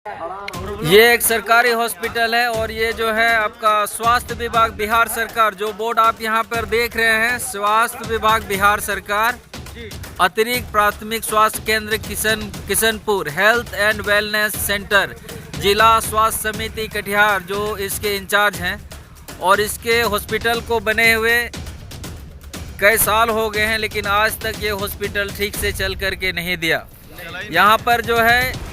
ये एक सरकारी हॉस्पिटल है और ये जो है आपका स्वास्थ्य विभाग बिहार सरकार, जो बोर्ड आप यहाँ पर देख रहे हैं, स्वास्थ्य विभाग बिहार सरकार, अतिरिक्त प्राथमिक स्वास्थ्य केंद्र Kishanpur, health and wellness centre, जिला स्वास्थ्य समिति कटिहार जो इसके इंचार्ज हैं। और इसके हॉस्पिटल को बने हुए कई साल हो गए हैं, लेकिन आज तक ये हॉस्पिटल ठीक से चल करके नहीं दिया। यहाँ पर जो है,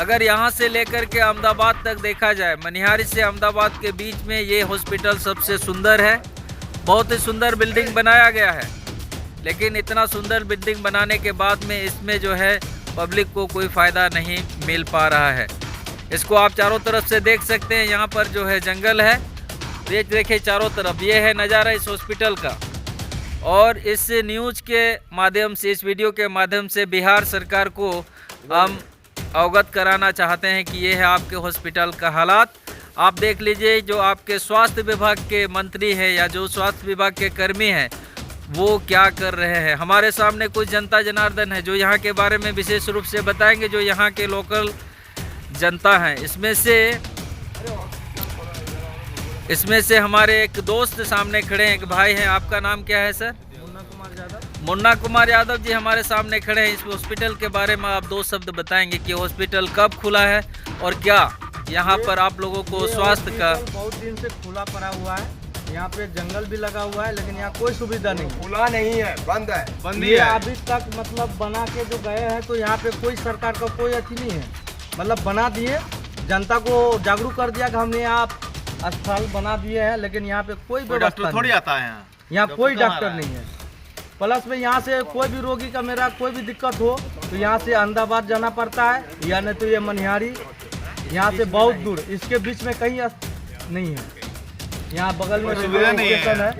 अगर यहाँ से लेकर के अहमदाबाद तक देखा जाए, मनिहारी से अहमदाबाद के बीच में ये हॉस्पिटल सबसे सुंदर है। बहुत ही सुंदर बिल्डिंग बनाया गया है, लेकिन इतना सुंदर बिल्डिंग बनाने के बाद में इसमें जो है पब्लिक को कोई फ़ायदा नहीं मिल पा रहा है। इसको आप चारों तरफ से देख सकते हैं, यहाँ पर जो है जंगल है, ये देखिए चारों तरफ, ये है नज़ारा इस हॉस्पिटल का। और इस न्यूज़ के माध्यम से, इस वीडियो के माध्यम से बिहार सरकार को हम अवगत कराना चाहते हैं कि ये है आपके हॉस्पिटल का हालात। आप देख लीजिए, जो आपके स्वास्थ्य विभाग के मंत्री हैं या जो स्वास्थ्य विभाग के कर्मी हैं वो क्या कर रहे हैं। हमारे सामने कुछ जनता जनार्दन है जो यहाँ के बारे में विशेष रूप से बताएंगे, जो यहाँ के लोकल जनता हैं। इसमें से हमारे एक दोस्त सामने खड़े हैं, एक भाई हैं। आपका नाम क्या है सर? मुन्ना कुमार यादव जी हमारे सामने खड़े हैं। इस हॉस्पिटल के बारे में आप दो शब्द बताएंगे कि हॉस्पिटल कब खुला है और क्या यहाँ पर आप लोगों को स्वास्थ्य का। बहुत दिन से खुला पड़ा हुआ है, यहाँ पे जंगल भी लगा हुआ है, लेकिन यहाँ कोई सुविधा नहीं, खुला नहीं है, बंद है, बंद है अभी तक। मतलब बना के जो गए हैं तो यहाँ पे कोई सरकार का कोई अच्छी नहीं है। मतलब बना दिए, जनता को जागरूक कर दिया कि हमने यहाँ अस्पताल बना दिए हैं, लेकिन यहाँ पे कोई व्यवस्था थोड़ी आता है। यहाँ कोई डॉक्टर नहीं है। प्लस में यहाँ से कोई भी रोगी का मेरा कोई भी दिक्कत हो तो यहाँ से अहमदाबाद जाना पड़ता है, या नहीं तो ये मनिहारी, यहाँ से बहुत दूर। इसके बीच में कहीं नहीं है। यहाँ बगल में रेलवे स्टेशन है,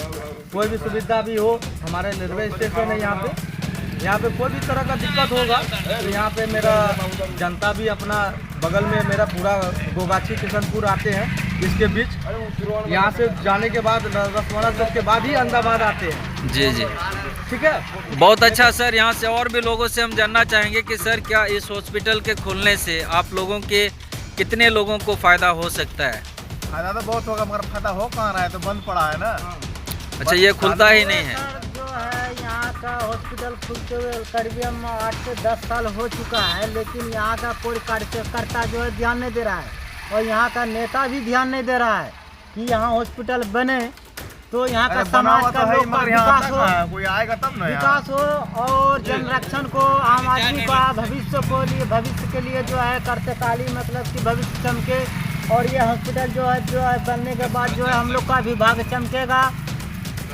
कोई भी सुविधा भी हो, हमारे रेलवे स्टेशन है यहाँ पे कोई भी तरह का दिक्कत होगा तो यहाँ पे मेरा जनता भी अपना बगल में, मेरा पूरा गोगाछी किशनपुर आते हैं। इसके बीच यहाँ से जाने के बाद 10-12 तक के बाद ही अहमदाबाद आते हैं। जी जी, ठीक है, बहुत अच्छा सर। यहाँ से और भी लोगों से हम जानना चाहेंगे कि सर क्या इस हॉस्पिटल के खुलने से आप लोगों के कितने लोगों को फ़ायदा हो सकता है? फायदा तो बहुत होगा, मगर फायदा हो कहाँ रहा है, तो बंद पड़ा है ना। अच्छा, ये खुलता ही नहीं है। सर जो है यहाँ का हॉस्पिटल खुलते हुए करीबन 8 से 10 साल हो चुका है, लेकिन यहाँ का कोई कार्यकर्ता जो है ध्यान नहीं दे रहा है, और यहाँ का नेता भी ध्यान नहीं दे रहा है कि यहाँ हॉस्पिटल बने तो यहाँ का समाज का लोग का विकास हो, कोई आएगा तब ना विकास हो, और जनरक्षण को, आम आदमी का भविष्य के लिए जो है करतेकाली, मतलब कि भविष्य चमके। और ये हॉस्पिटल जो है बनने के बाद जो है हम लोग का विभाग चमकेगा,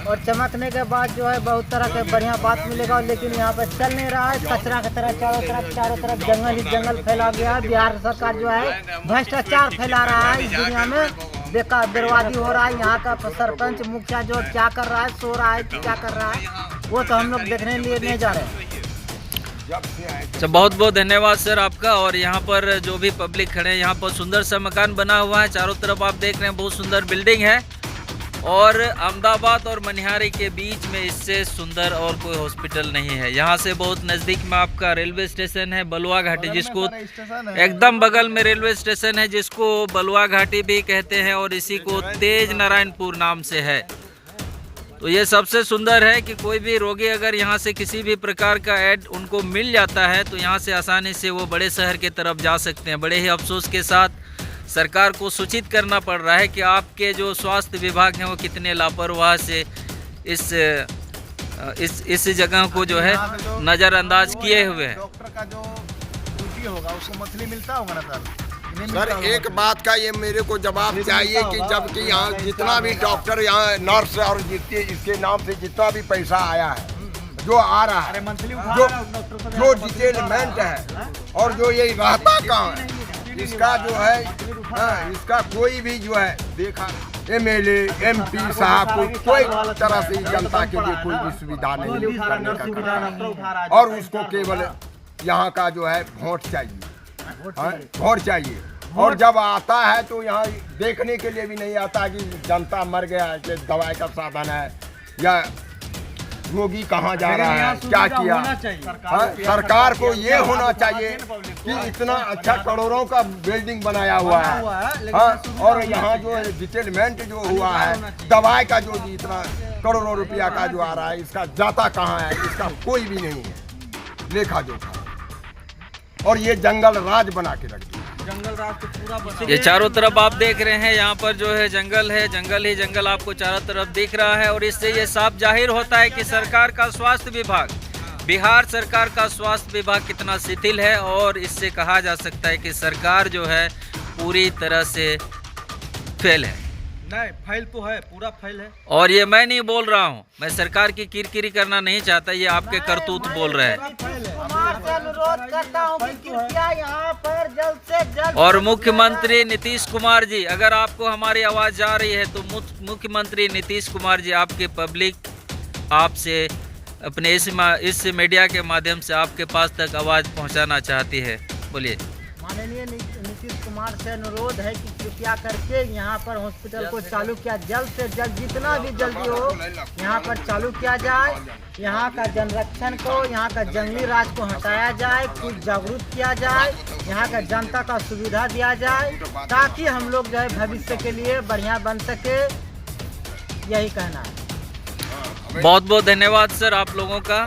और चमकने के बाद जो है बहुत तरह के बढ़िया बात मिलेगा। लेकिन यहाँ पर चल नहीं रहा है, कचरा की तरह चारों तरफ जंगल ही जंगल फैला गया है। बिहार सरकार जो है भ्रष्टाचार फैला रहा है इस दुनिया में, बेकार बर्बादी हो रहा है। यहाँ का सरपंच मुखिया जो क्या कर रहा है, सो रहा है, क्या कर रहा है, वो तो हम लोग देखने लिए नहीं जा रहे हैं। तो बहुत बहुत धन्यवाद सर आपका। और यहाँ पर जो भी पब्लिक खड़े हैं, यहाँ पर सुंदर सा मकान बना हुआ है, चारों तरफ आप देख रहे हैं बहुत सुंदर बिल्डिंग है। और अहमदाबाद और मनिहारी के बीच में इससे सुंदर और कोई हॉस्पिटल नहीं है। यहाँ से बहुत नज़दीक में आपका रेलवे स्टेशन है बलुआ घाटी, जिसको एकदम बगल में रेलवे स्टेशन है जिसको बलुआ घाटी भी कहते हैं, और इसी को तेज नारायणपुर नाम से है। तो ये सबसे सुंदर है कि कोई भी रोगी अगर यहाँ से किसी भी प्रकार का ऐड उनको मिल जाता है तो यहाँ से आसानी से वो बड़े शहर की तरफ जा सकते हैं। बड़े ही अफसोस के साथ सरकार को सूचित करना पड़ रहा है कि आपके जो स्वास्थ्य विभाग हैं वो कितने लापरवाह से इस जगह को जो है नज़रअंदाज किए हुए हैं। डॉक्टर का जो ड्यूटी होगा उसको मछली मिलता होगा ना सर? सर एक बात का ये मेरे को जवाब चाहिए कि जबकि यहाँ जितना भी डॉक्टर, यहाँ नर्स और जितने इसके नाम से जितना भी पैसा आया है, जो आ रहा है, जो डिटेलमेंट है, और जो ये रहता कहाँ है, इसका जो है इसका कोई भी जो है देखा MLA MP साहब को कोई तरह से जनता के लिए कोई भी सुविधा नहीं करने का, और उसको केवल यहाँ का जो है वोट चाहिए। और जब आता है तो यहाँ देखने के लिए भी नहीं आता कि जनता मर गया है, कि दवाई का साधन है या रोगी कहाँ जा रहा है, क्या सुविधा किया। होना चाहिए। हाँ, सरकार को ये होना चाहिए कि इतना अच्छा करोड़ों का बिल्डिंग बनाया हुआ है, हाँ, और यहाँ जो डिटेलमेंट जो हुआ है, दवाई का जो इतना करोड़ों रुपया का जो आ रहा है, इसका जाता कहाँ है, इसका कोई भी नहीं है लेखा जोखा। और ये जंगल राज बना के रख दिया। जंगल राज तो पूरा बना। ये चारों तरफ आप देख रहे हैं, यहाँ पर जो है जंगल है, जंगल ही जंगल आपको चारों तरफ दिख रहा है। और इससे ये साफ जाहिर होता है कि सरकार का स्वास्थ्य विभाग, बिहार सरकार का स्वास्थ्य विभाग कितना शिथिल है। और इससे कहा जा सकता है कि सरकार जो है पूरी तरह से फेल है। नहीं, फाइल तो है, पूरा फाइल है। और ये मैं नहीं बोल रहा हूँ, मैं सरकार की किरकिरी करना नहीं चाहता, ये आपके करतूत बोल रहे हैं। कुमार से अनुरोध करता हूँ कि कृपया यहाँ पर जल्द से जल्द। और मुख्यमंत्री नीतीश कुमार जी, अगर आपको हमारी आवाज़ जा रही है तो मुख्यमंत्री नीतीश कुमार जी आपके पब्लिक आपसे अपने इस मीडिया के माध्यम से आपके पास तक आवाज़ पहुंचाना चाहती है। बोलिए। माननीय नीतीश कुमार से अनुरोध है कि कृपया करके यहाँ पर हॉस्पिटल को चालू किया जल्द से जल्द, जितना भी जल्दी हो यहाँ पर चालू किया जाए। यहाँ का जनरक्षण को, यहाँ का जंगली राज को हटाया जाए, कुछ जागरूक किया जाए, यहाँ का जनता का सुविधा दिया जाए, ताकि हम लोग जो है भविष्य के लिए बढ़िया बन सके। यही कहना है। बहुत बहुत धन्यवाद सर आप लोगों का।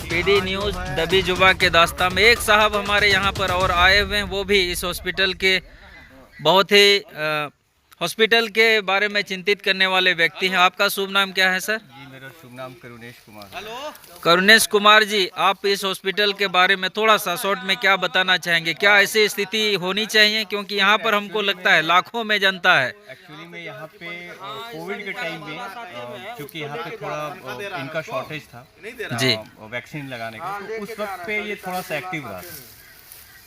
पीडी न्यूज़ दबी जुबा के दास्ता में एक साहब हमारे यहाँ पर और आए हुए हैं, वो भी इस हॉस्पिटल के बहुत ही हॉस्पिटल के बारे में चिंतित करने वाले व्यक्ति हैं। आपका शुभ नाम क्या है सर? जी, मेरा शुभ नाम करुणेश कुमार। करुणेश कुमार जी, आप इस हॉस्पिटल के बारे में थोड़ा सा शॉर्ट में क्या बताना चाहेंगे? क्या ऐसी स्थिति होनी चाहिए, क्योंकि यहाँ पर हमको लगता है लाखों में जनता है। एक्चुअली में यहाँ पे कोविड के टाइम में क्योंकि यहाँ पे थोड़ा इनका शॉर्टेज था जी वैक्सीन लगाने का, तो उस वक्त पे ये थोड़ा सा एक्टिव रहा।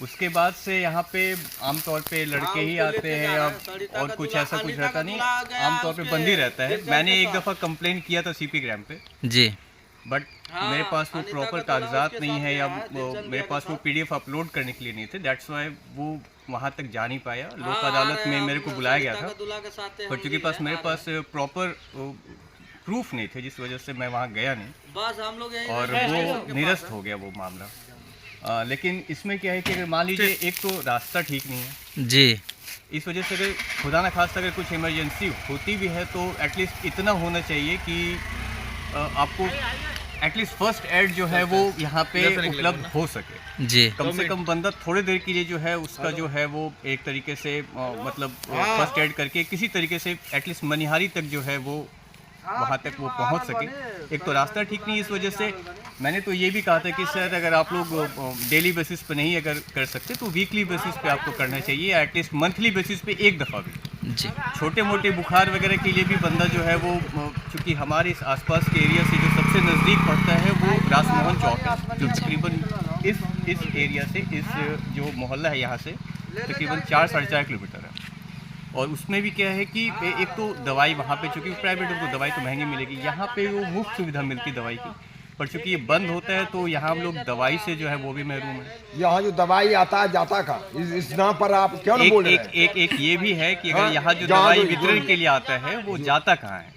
उसके बाद से यहाँ पे आमतौर पे लड़के ही आते हैं और कुछ ऐसा कुछ रहता नहीं, आमतौर पे बंद ही रहता है। मैंने एक दफ़ा कंप्लेन किया था सीपी ग्राम पे जी, बट मेरे पास वो प्रॉपर कागजात नहीं है या मेरे पास वो पीडीएफ अपलोड करने के लिए नहीं थे, दैट्स वाई वो वहाँ तक जा नहीं पाया। लोक अदालत में मेरे को बुलाया गया था, पर चूँकि मेरे पास प्रॉपर प्रूफ नहीं थे, जिस वजह से मैं वहाँ गया नहीं और वो निरस्त हो गया वो मामला। लेकिन इसमें क्या है कि अगर मान लीजिए एक तो रास्ता ठीक नहीं है जी, इस वजह से अगर खुदा न खास्ता अगर कुछ इमरजेंसी होती भी है तो एटलीस्ट इतना होना चाहिए कि आपको एटलीस्ट फर्स्ट एड जो है वो यहाँ पे उपलब्ध हो सके जी। कम से कम बंदा थोड़ी देर के लिए जो है उसका जो है वो एक तरीके से मतलब फर्स्ट एड करके किसी तरीके से एटलीस्ट मनिहारी तक जो है वो वहाँ तक वो पहुँच सके। एक तो रास्ता ठीक नहीं, इस वजह से मैंने तो ये भी कहा था कि सर अगर आप लोग डेली बेसिस पे नहीं अगर कर सकते तो वीकली बेसिस पे आपको करना चाहिए, एटलीस्ट मंथली बेसिस पे एक दफ़ा भी जी। छोटे मोटे बुखार वगैरह के लिए भी बंदा जो है वो चूँकि हमारे इस आसपास के एरिया से जो सबसे नज़दीक पड़ता है वो राजमोहन चौक है, जो तकरीबन इस एरिया से इस जो मोहल्ला है यहाँ से तकरीबन 4-4.5 किलोमीटर है। और उसमें भी क्या है कि एक तो दवाई वहाँ पे चूँकि प्राइवेट है तो दवाई तो महंगी मिलेगी, यहाँ पे वो मुफ्त सुविधा मिलती दवाई की, पर चूँकि ये बंद होता है तो यहाँ हम लोग दवाई से जो है वो भी महरूम है। यहाँ जो दवाई आता है जाता का इस नाम पर आप क्यों नहीं बोल रहे हैं? एक ये भी है कि अगर यहाँ जो दवाई वितरण के लिए आता है वो जाता कहाँ है,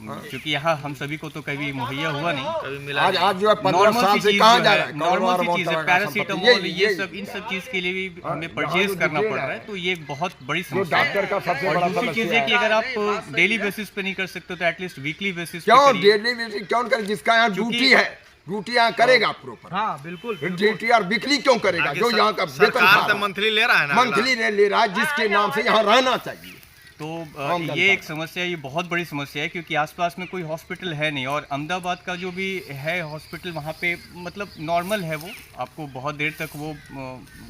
क्योंकि यहाँ हम सभी को तो कभी मुहैया हुआ नहीं। आज जो है 15 साल से कहाँ जा रहा है? नॉर्मल सी चीज़ है, पैरासीटामोल ये सब इन सब चीज़ के लिए भी हमें परचेज करना पड़ रहा है, तो ये एक बहुत बड़ी समस्या है। डॉक्टर का सबसे और बड़ा दूसरी चीज़ है कि अगर आप डेली बेसिस पे नहीं कर सकते तो एटलीस्ट वीकली बेसिस पे क्यों करिए। डेली बेसिस क्यों कर, जिसका यहाँ ड्यूटी है ड्यूटी यहाँ करेगा प्रॉपर। हाँ बिल्कुल, ड्यूटी और बिकली क्यों करेगा? जो यहाँ का वेतन मंथली ले रहा है ना, मंथली ले रहा है, जिसके नाम से यहाँ रहना चाहिए। तो ये एक समस्या है, ये बहुत बड़ी समस्या है, क्योंकि आसपास में कोई हॉस्पिटल है नहीं। और अहमदाबाद का जो भी है हॉस्पिटल वहाँ पे मतलब नॉर्मल है, वो आपको बहुत देर तक वो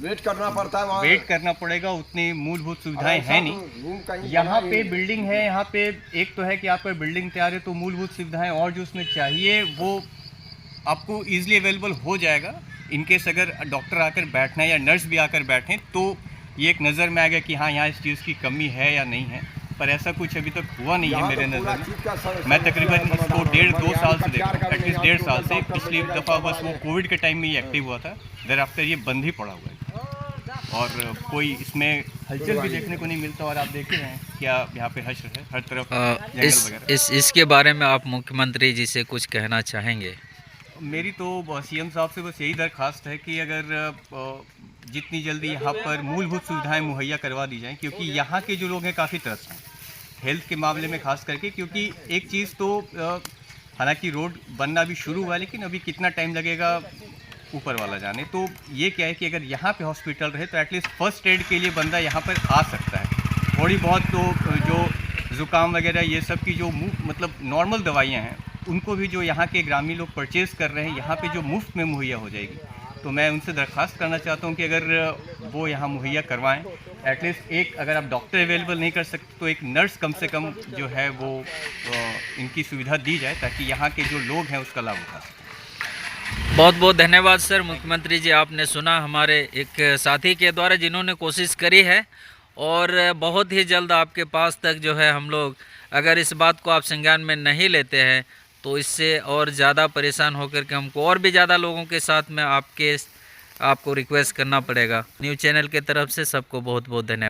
वेट करना पड़ता है, वहाँ वेट करना पड़ेगा, उतनी मूलभूत सुविधाएं हैं नहीं। यहाँ पे बिल्डिंग है, यहाँ पे एक तो है कि आपका बिल्डिंग तैयार है तो मूलभूत सुविधाएं और जो उसमें चाहिए वो आपको ईजिली अवेलेबल हो जाएगा। इनकेस अगर डॉक्टर आकर बैठना है या नर्स भी आकर बैठें तो ये एक नज़र में आ गया कि हाँ यहाँ इस चीज़ की कमी है या नहीं है, पर ऐसा कुछ अभी तक हुआ नहीं है मेरे नज़र में। मैं तकरीबन इसको 1.5-2 साल से देख रहा हूँ, एटलीस्ट 1.5 साल से। पिछली दफ़ा बस वो कोविड के टाइम में ये एक्टिव हुआ था, देर आफ्टर ये बंद ही पड़ा हुआ है और कोई इसमें हलचल भी देखने को नहीं मिलता। और आप देख रहे हैं क्या यहाँ पे हश्र है हर तरफ जंगल वगैरह। इसके बारे में आप मुख्यमंत्री जी से कुछ कहना चाहेंगे? मेरी तो सीएम साहब से बस यही दरख्वास्त है कि अगर जितनी जल्दी यहाँ पर मूलभूत सुविधाएं मुहैया करवा दी जाएं, क्योंकि यहाँ के जो लोग हैं काफ़ी त्रस्त हैं हेल्थ के मामले में खास करके। क्योंकि एक चीज़ तो हालांकि रोड बनना भी शुरू हुआ है, लेकिन अभी कितना टाइम लगेगा ऊपर वाला जाने। तो ये क्या है कि अगर यहाँ पे हॉस्पिटल रहे तो एटलीस्ट फर्स्ट एड के लिए बंदा यहाँ पर आ सकता है। थोड़ी बहुत तो जो ज़ुकाम वगैरह ये सब की जो मतलब नॉर्मल दवाइयाँ हैं उनको भी जो यहाँ के ग्रामीण लोग परचेज़ कर रहे हैं यहाँ पे जो मुफ्त में मुहैया हो जाएगी। तो मैं उनसे दरख्वास्त करना चाहता हूँ कि अगर वो यहाँ मुहैया करवाएं। एटलीस्ट एक अगर आप डॉक्टर अवेलेबल नहीं कर सकते तो एक नर्स कम से कम जो है वो इनकी सुविधा दी जाए, ताकि यहाँ के जो लोग हैं उसका लाभ उठा सकें। बहुत बहुत धन्यवाद सर। मुख्यमंत्री जी, आपने सुना हमारे एक साथी के द्वारा जिन्होंने कोशिश करी है, और बहुत ही जल्द आपके पास तक जो है हम लोग, अगर इस बात को आप संज्ञान में नहीं लेते हैं तो इससे और ज़्यादा परेशान होकर के हमको और भी ज़्यादा लोगों के साथ में आपको रिक्वेस्ट करना पड़ेगा। न्यूज़ चैनल के तरफ से सबको बहुत बहुत धन्यवाद।